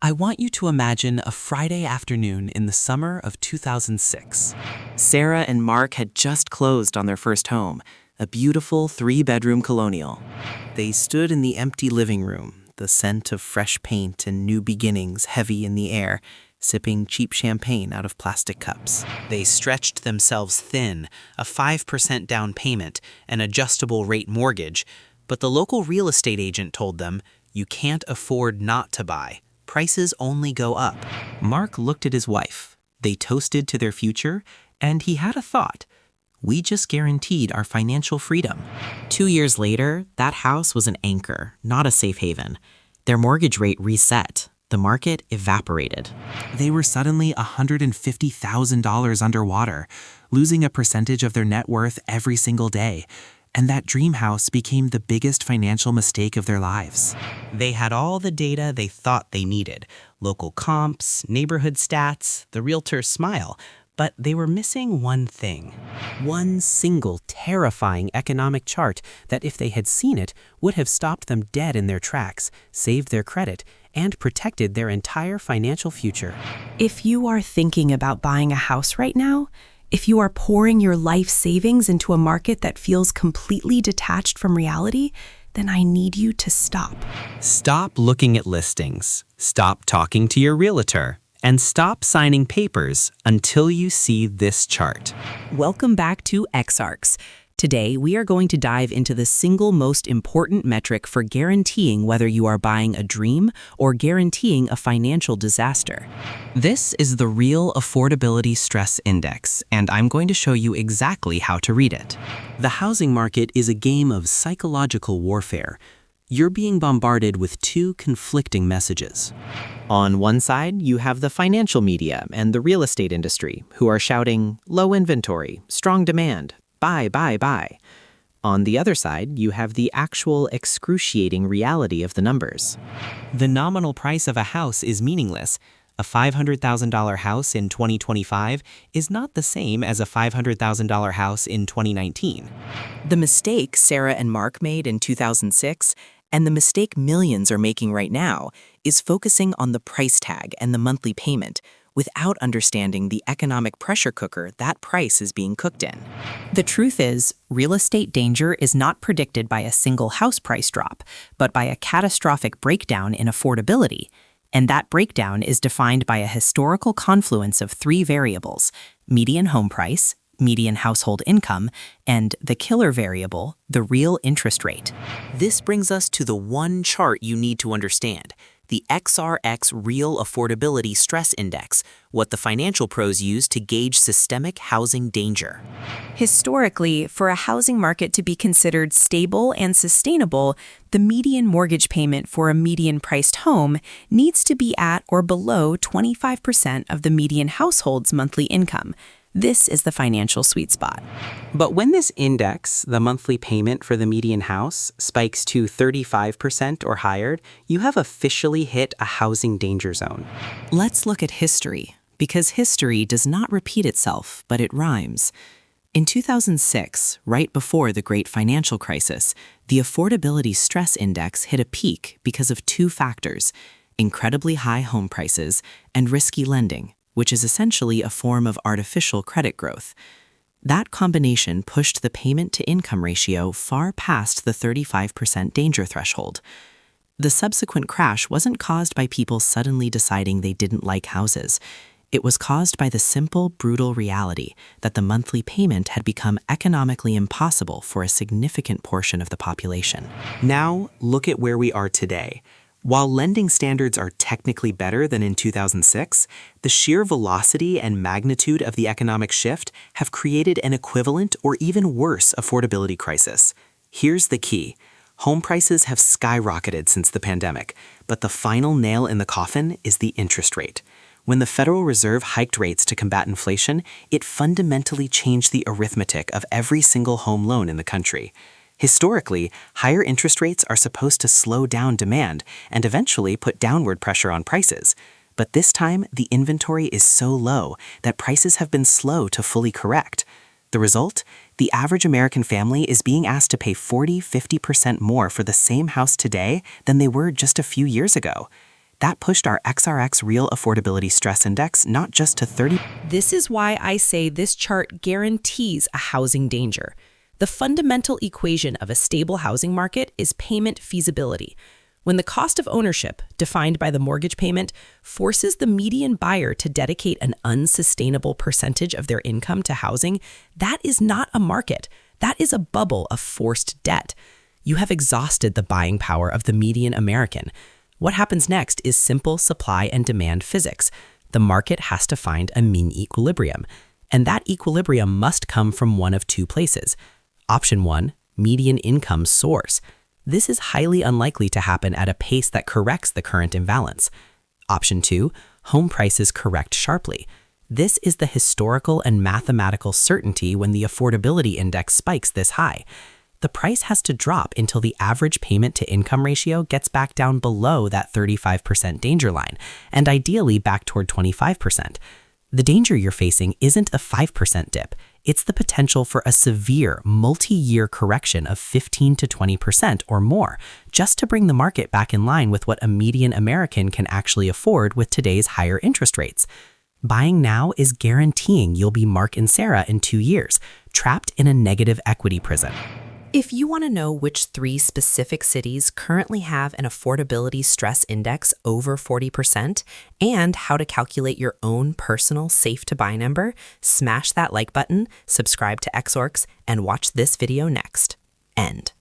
I want you to imagine a Friday afternoon in the summer of 2006. Sarah and Mark had just closed on their first home, a beautiful 3-bedroom colonial. They stood in the empty living room, the scent of fresh paint and new beginnings heavy in the air, sipping cheap champagne out of plastic cups. They stretched themselves thin, a 5% down payment, an adjustable rate mortgage, but the local real estate agent told them, "You can't afford not to buy. Prices only go up." Mark looked at his wife. They toasted to their future, and he had a thought. We just guaranteed our financial freedom. 2 years later, that house was an anchor, not a safe haven. Their mortgage rate reset. The market evaporated. They were suddenly $150,000 underwater, losing a percentage of their net worth every single day. And that dream house became the biggest financial mistake of their lives. They had all the data they thought they needed, local comps, neighborhood stats, the realtor's smile, but they were missing one thing. One single terrifying economic chart that, if they had seen it, would have stopped them dead in their tracks, saved their credit, and protected their entire financial future. If you are thinking about buying a house right now, if you are pouring your life savings into a market that feels completely detached from reality, then I need you to stop. Stop looking at listings, stop talking to your realtor, and stop signing papers until you see this chart. Welcome back to XArcs. Today, we are going to dive into the single most important metric for guaranteeing whether you are buying a dream or guaranteeing a financial disaster. This is the Real Affordability Stress Index, and I'm going to show you exactly how to read it. The housing market is a game of psychological warfare. You're being bombarded with two conflicting messages. On one side, you have the financial media and the real estate industry, who are shouting, low inventory, strong demand, buy, buy, buy. On the other side, you have the actual excruciating reality of the numbers. The nominal price of a house is meaningless. A $500,000 house in 2025 is not the same as a $500,000 house in 2019. The mistake Sarah and Mark made in 2006, and the mistake millions are making right now, is focusing on the price tag and the monthly payment, without understanding the economic pressure cooker that price is being cooked in. The truth is, real estate danger is not predicted by a single house price drop, but by a catastrophic breakdown in affordability. And that breakdown is defined by a historical confluence of 3 variables: median home price, median household income, and the killer variable, the real interest rate. This brings us to the one chart you need to understand, the XRX Real Affordability Stress Index, what the financial pros use to gauge systemic housing danger. Historically, for a housing market to be considered stable and sustainable, the median mortgage payment for a median-priced home needs to be at or below 25% of the median household's monthly income. This is the financial sweet spot. But when this index, the monthly payment for the median house, spikes to 35% or higher, you have officially hit a housing danger zone. Let's look at history, because history does not repeat itself, but it rhymes. In 2006, right before the Great Financial Crisis, the Affordability Stress Index hit a peak because of 2 factors: incredibly high home prices and risky lending, which is essentially a form of artificial credit growth. That combination pushed the payment-to-income ratio far past the 35% danger threshold. The subsequent crash wasn't caused by people suddenly deciding they didn't like houses. It was caused by the simple, brutal reality that the monthly payment had become economically impossible for a significant portion of the population. Now, look at where we are today. While lending standards are technically better than in 2006, the sheer velocity and magnitude of the economic shift have created an equivalent or even worse affordability crisis. Here's the key. Home prices have skyrocketed since the pandemic, but the final nail in the coffin is the interest rate. When the Federal Reserve hiked rates to combat inflation, it fundamentally changed the arithmetic of every single home loan in the country. Historically, higher interest rates are supposed to slow down demand and eventually put downward pressure on prices. But this time, the inventory is so low that prices have been slow to fully correct. The result? The average American family is being asked to pay 40–50% more for the same house today than they were just a few years ago. That pushed our XRX Real Affordability Stress Index not just to 30. This is why I say this chart guarantees a housing danger. The fundamental equation of a stable housing market is payment feasibility. When the cost of ownership, defined by the mortgage payment, forces the median buyer to dedicate an unsustainable percentage of their income to housing, that is not a market. That is a bubble of forced debt. You have exhausted the buying power of the median American. What happens next is simple supply and demand physics. The market has to find a mean equilibrium, and that equilibrium must come from one of two places. Option 1, median income soars. This is highly unlikely to happen at a pace that corrects the current imbalance. Option 2, home prices correct sharply. This is the historical and mathematical certainty when the affordability index spikes this high. The price has to drop until the average payment to income ratio gets back down below that 35% danger line, and ideally back toward 25%. The danger you're facing isn't a 5% dip. It's the potential for a severe, multi-year correction of 15 to 20% or more, just to bring the market back in line with what a median American can actually afford with today's higher interest rates. Buying now is guaranteeing you'll be Mark and Sarah in 2 years, trapped in a negative equity prison. If you want to know which 3 specific cities currently have an affordability stress index over 40% and how to calculate your own personal safe-to-buy number, smash that like button, subscribe to XORX, and watch this video next. End.